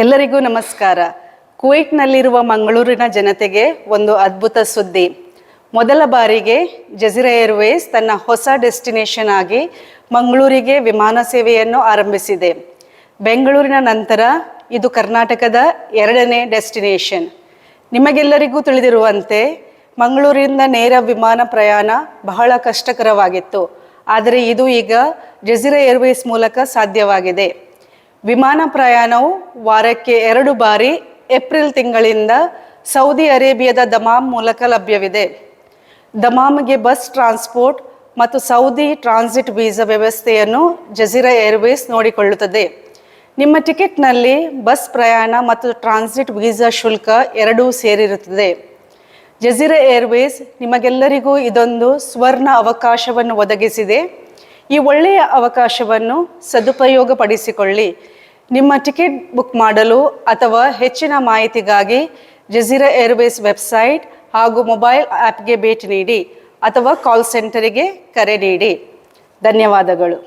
ಎಲ್ಲರಿಗೂ ನಮಸ್ಕಾರ. ಕುವೈಟ್ನಲ್ಲಿರುವ ಮಂಗಳೂರಿನ ಜನತೆಗೆ ಒಂದು ಅದ್ಭುತ ಸುದ್ದಿ. ಮೊದಲ ಬಾರಿಗೆ ಜಜೀರಾ ಏರ್ವೇಸ್ ತನ್ನ ಹೊಸ ಡೆಸ್ಟಿನೇಷನ್ ಆಗಿ ಮಂಗಳೂರಿಗೆ ವಿಮಾನ ಸೇವೆಯನ್ನು ಆರಂಭಿಸಿದೆ. ಬೆಂಗಳೂರಿನ ನಂತರ ಇದು ಕರ್ನಾಟಕದ 2ನೇ ಡೆಸ್ಟಿನೇಷನ್. ನಿಮಗೆಲ್ಲರಿಗೂ ತಿಳಿದಿರುವಂತೆ ಮಂಗಳೂರಿನಿಂದ ನೇರ ವಿಮಾನ ಪ್ರಯಾಣ ಬಹಳ ಕಷ್ಟಕರವಾಗಿತ್ತು. ಆದರೆ ಇದು ಈಗ ಜಜೀರಾ ಏರ್ವೇಸ್ ಮೂಲಕ ಸಾಧ್ಯವಾಗಿದೆ. ವಿಮಾನ ಪ್ರಯಾಣವು ವಾರಕ್ಕೆ 2 ಬಾರಿ ಏಪ್ರಿಲ್ ತಿಂಗಳಿಂದ ಸೌದಿ ಅರೇಬಿಯಾದ ದಮಾಮ್ ಮೂಲಕ ಲಭ್ಯವಿದೆ. ದಮಾಮ್ಗೆ ಬಸ್ ಟ್ರಾನ್ಸ್ಪೋರ್ಟ್ ಮತ್ತು ಸೌದಿ ಟ್ರಾನ್ಸಿಟ್ ವೀಸಾ ವ್ಯವಸ್ಥೆಯನ್ನು ಜಜೀರಾ ಏರ್ವೇಸ್ ನೋಡಿಕೊಳ್ಳುತ್ತದೆ. ನಿಮ್ಮ ಟಿಕೆಟ್ನಲ್ಲಿ ಬಸ್ ಪ್ರಯಾಣ ಮತ್ತು ಟ್ರಾನ್ಸಿಟ್ ವೀಸಾ ಶುಲ್ಕ ಎರಡೂ ಸೇರಿರುತ್ತದೆ. ಜಜೀರಾ ಏರ್ವೇಸ್ ನಿಮಗೆಲ್ಲರಿಗೂ ಇದೊಂದು ಸುವರ್ಣ ಅವಕಾಶವನ್ನು ಒದಗಿಸಿದೆ. ಈ ಒಳ್ಳೆಯ ಅವಕಾಶವನ್ನು ಸದುಪಯೋಗಪಡಿಸಿಕೊಳ್ಳಿ. ನಿಮ್ಮ ಟಿಕೆಟ್ ಬುಕ್ ಮಾಡಲು ಅಥವಾ ಹೆಚ್ಚಿನ ಮಾಹಿತಿಗಾಗಿ ಜಜೀರಾ ಏರ್ವೇಸ್ ವೆಬ್ಸೈಟ್ ಹಾಗೂ ಮೊಬೈಲ್ ಆ್ಯಪ್ಗೆ ಭೇಟಿ ನೀಡಿ ಅಥವಾ ಕಾಲ್ ಸೆಂಟರಿಗೆ ಕರೆ ನೀಡಿ. ಧನ್ಯವಾದಗಳು.